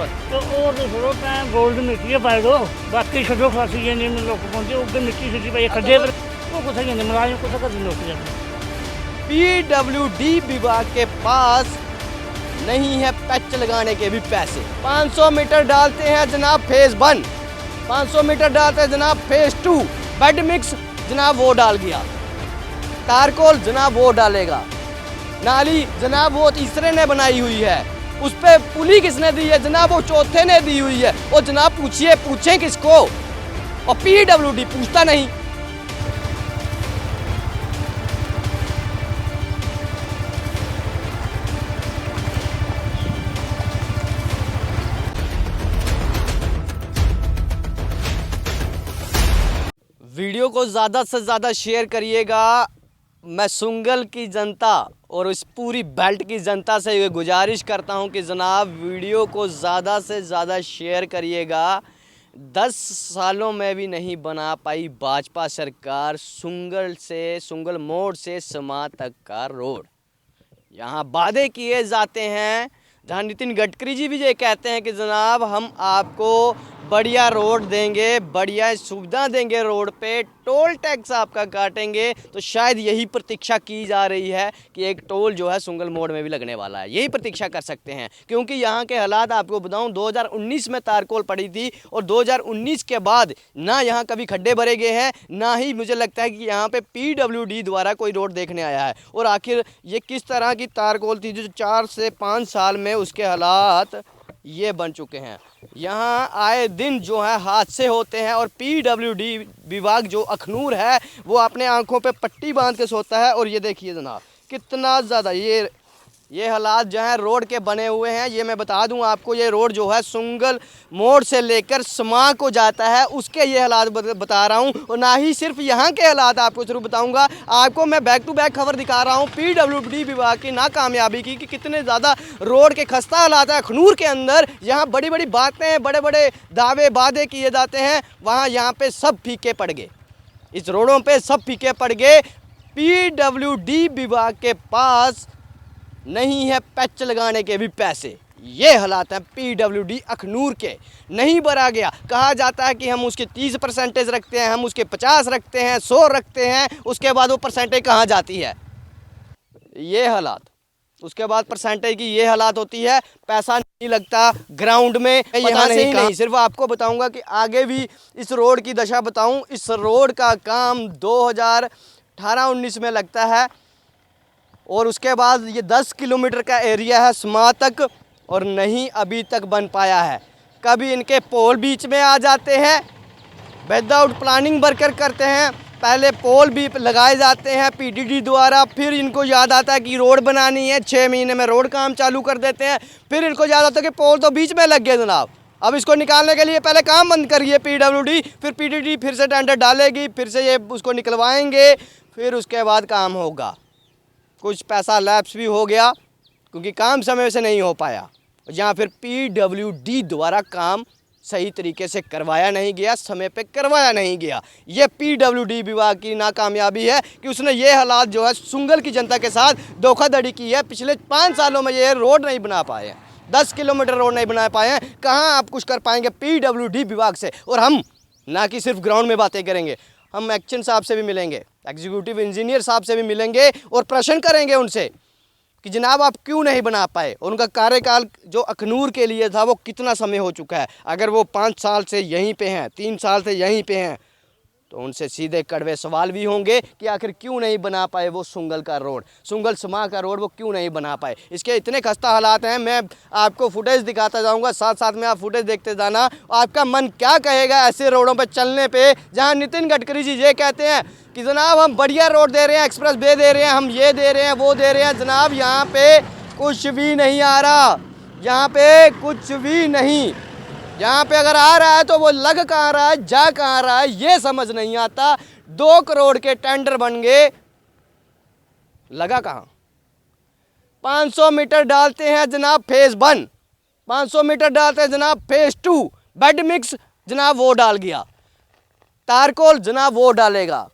पर। तो और तो छोड़ो टाइम गोल्ड मिट्टी है पाए दो बाकी छोड़ो खासी ये नहीं लोग पहुंचे उधर मिट्टी सीटी पाई खड्डे पर वो कुछ नहीं मुलाजिम कुछ कर नौकरी अपनी। पीडब्ल्यूडी विभाग के पास नहीं है पैच लगाने के भी पैसे। 500 मीटर डालते हैं जनाब फेज 1, 500 मीटर डालते हैं जनाब फेज 2, बेड मिक्स जनाब वो डाल गया, तारकोल जनाब वो डालेगा, नाली जनाब वो तीसरे ने बनाई हुई है, उस पे पुली किसने दी है जनाब वो चौथे ने दी हुई है। और जनाब पूछें किसको, और पीडब्ल्यूडी पूछता नहीं। वीडियो को ज़्यादा से ज़्यादा शेयर करिएगा। मैं सुंगल की जनता और इस पूरी बेल्ट की जनता से ये गुजारिश करता हूं कि जनाब वीडियो को ज़्यादा से ज़्यादा शेयर करिएगा। 10 सालों में भी नहीं बना पाई भाजपा सरकार सुंगल मोड़ से समा तक का रोड। यहाँ वादे किए जाते हैं, जहाँ नितिन गडकरी जी भी ये कहते हैं कि जनाब हम आपको बढ़िया रोड देंगे, बढ़िया सुविधा देंगे, रोड पे टोल टैक्स आपका काटेंगे। तो शायद यही प्रतीक्षा की जा रही है कि एक टोल जो है सुंगल मोड़ में भी लगने वाला है, यही प्रतीक्षा कर सकते हैं। क्योंकि यहाँ के हालात आपको बताऊँ, 2019 में तारकोल पड़ी थी और 2019 के बाद ना यहाँ कभी खड्डे भरे गए हैं, ना ही मुझे लगता है कि यहाँ पे पीडब्ल्यूडी द्वारा कोई रोड देखने आया है। और आखिर ये किस तरह की तारकोल थी जो 4 से 5 साल में उसके हालात ये बन चुके हैं। यहाँ आए दिन जो है हादसे होते हैं और पीडब्ल्यूडी विभाग जो अखनूर है वो अपने आंखों पे पट्टी बांध के सोता है। और ये देखिए जनाब कितना ज़्यादा ये हालात जो है रोड के बने हुए हैं। ये मैं बता दूं आपको, ये रोड जो है सुंगल मोड़ से लेकर समा को जाता है, उसके ये हालात बता रहा हूं। और ना ही सिर्फ यहाँ के हालात आपको जरूर बताऊंगा, आपको मैं बैक टू बैक खबर दिखा रहा हूं पीडब्ल्यूडी विभाग की नाकामयाबी की कि कितने ज़्यादा रोड के खस्ता हालात है अखनूर के अंदर। यहाँ बड़ी बड़ी बातें, बड़े बड़े दावे वादे किए जाते हैं, वहाँ यहाँ पे सब फीके पड़ गए, इस रोडों पे सब फीके पड़ गए। पीडब्ल्यूडी विभाग के पास नहीं है पैच लगाने के भी पैसे। ये हालात हैं पीडब्ल्यूडी अखनूर के। नहीं भरा गया, कहा जाता है कि हम उसके 30% रखते हैं, हम उसके 50 रखते हैं, 100 रखते हैं, उसके बाद वो परसेंटेज कहाँ जाती है। ये हालात, उसके बाद परसेंटेज की ये हालात होती है, पैसा नहीं लगता ग्राउंड में। यहाँ से ही नहीं, सिर्फ आपको बताऊंगा कि आगे भी इस रोड की दशा बताऊं। इस रोड का काम 2018-19 में लगता है और उसके बाद ये 10 किलोमीटर का एरिया है समा तक, और नहीं अभी तक बन पाया है। कभी इनके पोल बीच में आ जाते हैं, विदाउट प्लानिंग वर्कर करते हैं, पहले पोल भी लगाए जाते हैं पीडीडी द्वारा, फिर इनको याद आता है कि रोड बनानी है, 6 महीने में रोड काम चालू कर देते हैं, फिर इनको याद आता है कि पोल तो बीच में लग गए जनाब, अब इसको निकालने के लिए पहले काम बंद करिए पीडब्ल्यूडी, फिर पीडीडी फिर से टेंडर डालेगी, फिर से ये उसको निकलवाएंगे, फिर उसके बाद काम होगा। कुछ पैसा लैप्स भी हो गया क्योंकि काम समय से नहीं हो पाया, या फिर पीडब्ल्यूडी द्वारा काम सही तरीके से करवाया नहीं गया, समय पे करवाया नहीं गया। ये पीडब्ल्यूडी विभाग की नाकामयाबी है कि उसने ये हालात जो है सुंगल की जनता के साथ धोखाधड़ी की है। पिछले 5 सालों में ये रोड नहीं बना पाए हैं, 10 किलोमीटर रोड नहीं बना पाए हैं। कहाँ आप कुछ कर पाएंगे पीडब्ल्यूडी विभाग से। और हम ना कि सिर्फ ग्राउंड में बातें करेंगे, हम एक्शन साहब से भी मिलेंगे, एग्जीक्यूटिव इंजीनियर साहब से भी मिलेंगे और प्रश्न करेंगे उनसे कि जनाब आप क्यों नहीं बना पाए। और उनका कार्यकाल जो अखनूर के लिए था वो कितना समय हो चुका है। अगर वो 5 साल से यहीं पे हैं, 3 साल से यहीं पे हैं, तो उनसे सीधे कड़वे सवाल भी होंगे कि आखिर क्यों नहीं बना पाए वो सुंगल का रोड, सुंगल समा का रोड वो क्यों नहीं बना पाए। इसके इतने खस्ता हालात हैं, मैं आपको फुटेज दिखाता जाऊंगा, साथ साथ में आप फुटेज देखते जाना। आपका मन क्या कहेगा ऐसे रोडों पे चलने पे, जहां नितिन गडकरी जी ये कहते हैं कि जनाब हम बढ़िया रोड दे रहे हैं, एक्सप्रेस वे दे रहे हैं, हम ये दे रहे हैं, वो दे रहे हैं। जनाब यहाँ पे कुछ भी नहीं आ रहा, यहाँ पे कुछ भी नहीं। यहाँ पे अगर आ रहा है तो वो लग कहाँ रहा है, जा कहाँ रहा है, ये समझ नहीं आता। 2 करोड़ के टेंडर बन गए, लगा कहाँ। 500 मीटर डालते हैं जनाब फेज 1, 500 मीटर डालते हैं जनाब फेज 2, बेड मिक्स जनाब वो डाल गया, तारकोल जनाब वो डालेगा,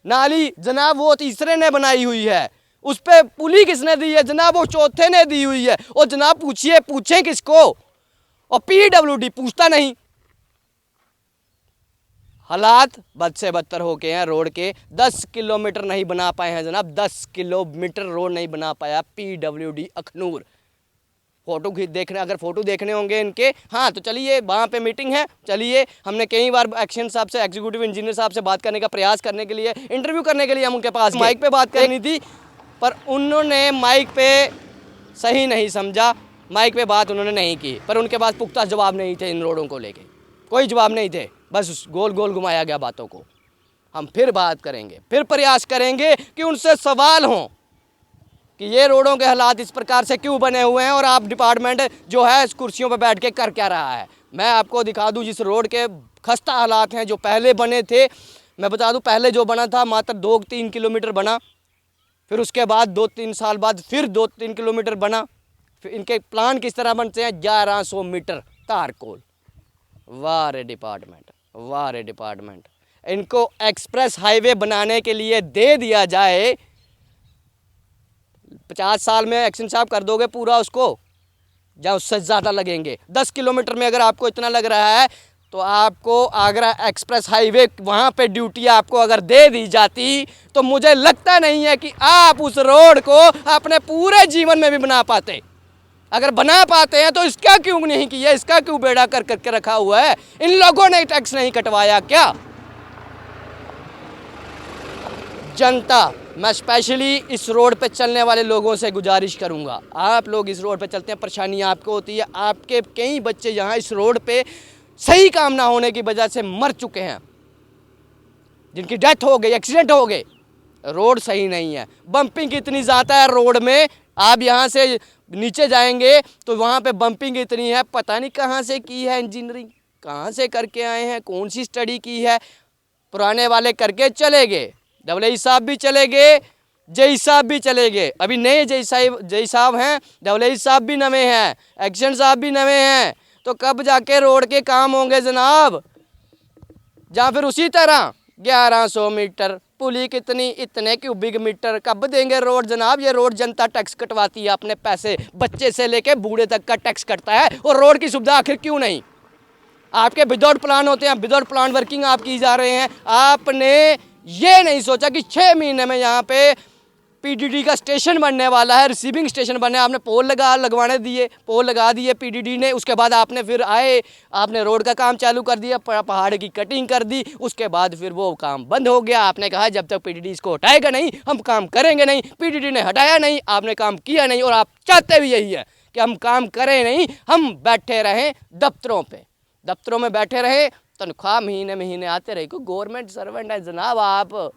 नाली जनाब वो तीसरे ने बनाई हुई है, उस पर पुली किसने दी है जनाब वो चौथे ने दी हुई है। और जनाब पूछें किसको, और पीडब्ल्यूडी पूछता नहीं। हालात बद से बदतर हो गए हैं रोड के। 10 किलोमीटर नहीं बना पाए हैं जनाब, 10 किलोमीटर रोड नहीं बना पाया पीडब्ल्यूडी अखनूर। फोटो देखने, अगर फोटो देखने होंगे इनके, हाँ तो चलिए वहाँ पे मीटिंग है, चलिए हमने कई बार एक्शन साहब से, एग्जीक्यूटिव इंजीनियर साहब से बात करने का प्रयास करने के लिए, इंटरव्यू करने के लिए हम उनके पास माइक पे बात करनी थी, पर उन्होंने माइक पे सही नहीं समझा, माइक पे बात उन्होंने नहीं की। पर उनके पास पुख्ता जवाब नहीं थे इन रोडों को लेके, कोई जवाब नहीं थे, बस गोल गोल घुमाया गया बातों को। हम फिर बात करेंगे, फिर प्रयास करेंगे कि उनसे सवाल हों कि ये रोडों के हालात इस प्रकार से क्यों बने हुए हैं और आप डिपार्टमेंट जो है इस कुर्सियों पर बैठ के कर क्या रहा है। मैं आपको दिखा दूं जिस रोड के खस्ता हालात हैं जो पहले बने थे। मैं बता दूं पहले जो बना था मात्र 2-3 किलोमीटर बना, फिर उसके बाद 2-3 साल बाद फिर 2-3 किलोमीटर बना। फिर इनके प्लान किस तरह बनते हैं, 1100 मीटर तारकोल। वाह रे डिपार्टमेंट, वाह रे डिपार्टमेंट। इनको एक्सप्रेस हाईवे बनाने के लिए दे दिया जाए, 50 साल में एक्शन साहब कर दोगे पूरा उसको, या उससे ज़्यादा लगेंगे। 10 किलोमीटर में अगर आपको इतना लग रहा है तो आपको आगरा एक्सप्रेस हाईवे वहाँ पे ड्यूटी आपको अगर दे दी जाती तो मुझे लगता नहीं है कि आप उस रोड को अपने पूरे जीवन में भी बना पाते। अगर बना पाते हैं तो इसका क्यों नहीं किया, इसका क्यों बेड़ा कर करके रखा हुआ है? इन लोगों ने टैक्स नहीं कटवाया क्या? जनता, मैं स्पेशली इस रोड पे चलने वाले लोगों से गुजारिश करूंगा, आप लोग इस रोड पे चलते हैं, परेशानी आपको होती है। आपके कई बच्चे यहाँ इस रोड पे सही काम ना होने की वजह से मर चुके हैं, जिनकी डेथ हो गई, एक्सीडेंट हो गए। रोड सही नहीं है, बम्पिंग इतनी ज़्यादा है रोड में। आप यहाँ से नीचे जाएंगे तो वहाँ पे बम्पिंग इतनी है, पता नहीं कहाँ से की है इंजीनियरिंग, कहाँ से करके आए हैं, कौन सी स्टडी की है। पुराने वाले करके चले गए, डबल साहब भी चले गए, जय साहब भी चले गए, अभी नए जय साहब हैं, डबल साहब भी नवे हैं, एक्शन साहब भी नवे हैं। तो कब जाके रोड के काम होंगे जनाब? या फिर उसी तरह 1100 मीटर पुली कितनी, इतने क्यूबिक मीटर, कब देंगे रोड जनाब? ये रोड जनता टैक्स कटवाती है अपने पैसे, बच्चे से लेके बूढ़े तक का टैक्स कटता है, और रोड की सुविधा आखिर क्यों नहीं? आपके विदाउट प्लान होते हैं, विदाउट प्लान वर्किंग आप की जा रहे हैं। आपने ये नहीं सोचा कि 6 महीने में यहाँ पे पीडीडी का स्टेशन बनने वाला है, रिसीविंग स्टेशन बनने, आपने पोल लगवाने दिए, पोल लगा दिए पीडीडी ने। उसके बाद आपने फिर आए, आपने रोड का काम चालू कर दिया, पहाड़ की कटिंग कर दी, उसके बाद फिर वो काम बंद हो गया। आपने कहा जब तक पीडीडी इसको हटाएगा नहीं हम काम करेंगे नहीं। पीडीडी ने हटाया नहीं, आपने काम किया नहीं, और आप चाहते भी यही है कि हम काम करें नहीं, हम बैठे रहें दफ्तरों पर, दफ्तरों में बैठे रहें, तनख्वाह महीने महीने आते रहे। कोई गवर्नमेंट सर्वेंट है जनाब आप,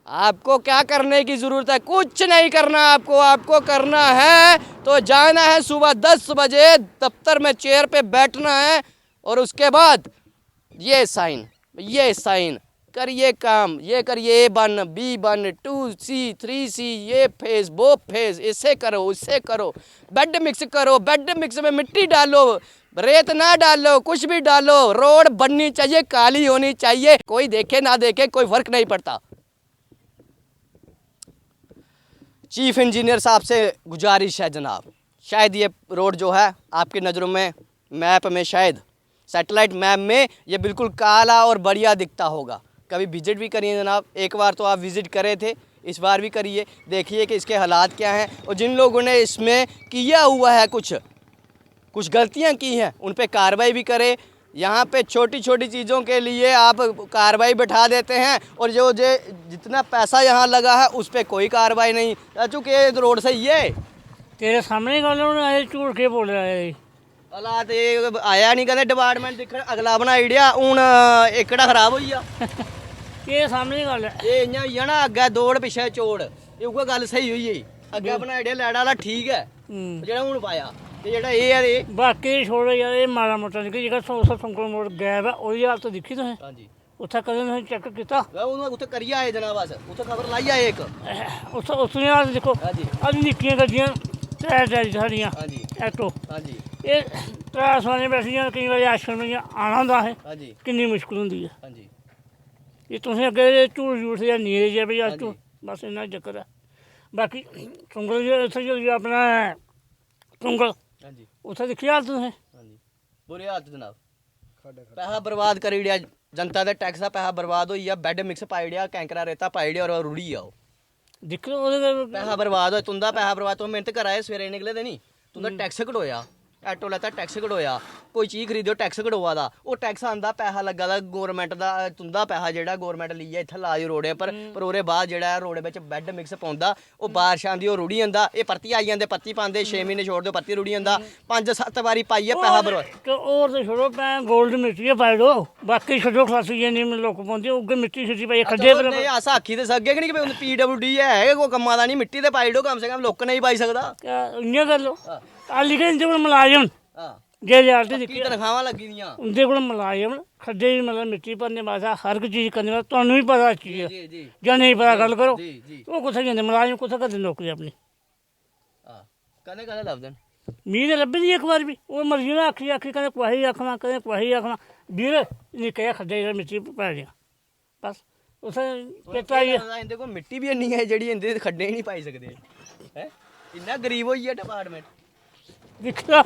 आपको क्या करने की ज़रूरत है? कुछ नहीं करना आपको। आपको करना है तो जाना है सुबह 10 बजे दफ्तर में चेयर पे बैठना है, और उसके बाद ये साइन करिए काम, ये करिए A1 B1 2C 3C, ये फेज वो फेज, इसे करो उससे करो, बेड मिक्स करो, बेड मिक्स में मिट्टी डालो, रेत ना डालो, कुछ भी डालो, रोड बननी चाहिए, काली होनी चाहिए, कोई देखे ना देखे कोई फर्क नहीं पड़ता। चीफ इंजीनियर साहब से गुजारिश है जनाब, शायद ये रोड जो है आपकी नज़रों में मैप में, शायद सैटेलाइट मैप में ये बिल्कुल काला और बढ़िया दिखता होगा। कभी विज़िट भी करिए जनाब, एक बार तो आप विज़िट करे थे, इस बार भी करिए, देखिए कि इसके हालात क्या हैं, और जिन लोगों ने इसमें किया हुआ है कुछ गलतियां की हैं उन पे कार्रवाई भी करे। यहाँ पे छोटी छोटी चीज़ों के लिए आप कार्रवाई बैठा देते हैं, और जो जितना पैसा यहाँ लगा है उस पर कोई कार्रवाई नहीं। चूँकि रोड सही है, तेरे सामने गल आए झूठ के बोल रहा है हालात ये आया नहीं कहते डिपार्टमेंट दिख अगला बना इड़िया हूँ एकड़ा खराब हो गया। ये सामने गल है, ये इ'यां होई ना अग्गे दौड़ पिछे चोड़, ये उ'ऐ गल सही हुई है। अग्गे बना इड़िया लैड़ा वाला ठीक है, जेह्ड़ा हूँ पाया ते जेह्ड़ा एह् है ते बाकी छोड़ो यार, ये माड़ा मोटा निकल जेह्ड़ा 100 संकल मोड़ गैप है, ओह्दी हालत दिक्खी तुसें? हाँ जी, उत्थै कदें तुसें चेक कीता? उत्थै करियै आए जनाब, अस उत्थै खबर लाई आए इक, उत्थै हालत दिक्खो, हाँ जी, अज निक्कियां गड्डियां त्रै साढ़ियां हाँ जी, ऐटो, हाँ जी, ये त्रै सवारियां बैठियां, केईं बारी आश्रम आना होंदा है, हाँ जी, किन्नी मुश्कल होंदी है। हाँ जी, ये तुसें अग्गे झूठ झूठ या नीरे जे भाई हाँ अस जी। बस इन्ना चक्कर है। बाकी सुंगल इत्थै जो अपना सुंगल हाँ जी उत्थे दिक्खी हालत तुसें हाँ जी बुरी हालत जनाब पैसा बर्बाद करी ओड़ेआ जनता दे टैक्स दा पैसा बर्बाद होई गेआ बैड मिक्स पाई ओड़ेआ कैंकरा रेता पाई ओड़ेआ और रुड़ी गेआ ओह् दिक्खो ओह्दे पैसा बर्बाद होया तुंदा पैसा बर्बाद तुस मेहनत करा दे सवेरे निकले दे नी तुंदा टैक्स कटोया ऐटो लैता टैक्स कटोया कोई चीज़ खरीदो टैक्स कटोआ दा ओह् टैक्स आंदा पैसा लग्गा दा गौरमेंट दा तुंदा पैसा जेह्ड़ा गौरमेंट लेइयै इत्थै ला दी रोडें पर ओह्दे बाद जेह्ड़ा रोडे बिच बैड मिक्स पौंदा ओह् बारिश आंदी ओह् रुड़ी जंदा एह् परतियै आई जंदे परतियै पांदे 6 महीने छोड़दे परतियै रुड़ी जंदा 5-7 बारी पाइयै पैसा बर्बाद ते होर ते छोड़ो भैं गोल्ड मिट्टी पाई ओड़ो बाकी छड्डो खलासी जिन्नी लोक पौंदे उ'ऐ मिट्टी शिट्टी पाइयै खड्डे पर नहीं अस आखी ते सकगे कि नहीं PWD है कोई कम्मा दा नहीं मिट्टी ते पाई ओड़ो कम से कम लोक नहीं पाई सकदा इ'यां कर लो आ लिखे इंदे कोल मुलाजम हां जे रियालटी दिक्खी की तनखावां लगी दियां उंदे कोल मुलाजम खड्डे च मतलब मिट्टी भरने वास्ते हर इक चीज़ करने वास्ते तुहानूं भी पता चीज़ जी जी जां नेईं पता गल्ल करो जी जी ओह् कुत्थै जंदे मुलाजम कुत्थै करदे नौकरी अपनी हां कदें कदें लभदे न मी ते लब्भी दी इक बार भी ओह् मर्जी ने आखी कदें कुसै गी आखना कदें कुसै गी आखना वीर निक्के जेहा खड्डे च मिट्टी पाई दियां बस उत्थै चेता आई इंदे कोल मिट्टी भी नहीं है जेह्ड़ी इंदे खड्डे ही नहीं पाई सकदे हैं इन्ना गरीब होई गेआ डिपार्टमेंट दिक्खो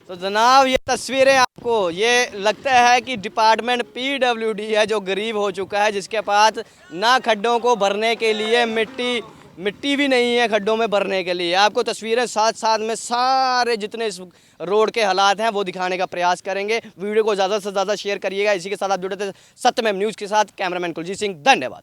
तो जनाब ये तस्वीरें आपको ये लगता है कि डिपार्टमेंट PWD है जो गरीब हो चुका है जिसके पास ना खड्डों को भरने के लिए मिट्टी भी नहीं है खड्डों में भरने के लिए आपको तस्वीरें साथ साथ में सारे जितने इस रोड के हालात हैं वो दिखाने का प्रयास करेंगे वीडियो को ज़्यादा से ज़्यादा शेयर करिएगा इसी के साथ आप जुड़े थे सत्यमेव न्यूज़ के साथ कैमरामैन कुलजीत सिंह धन्यवाद।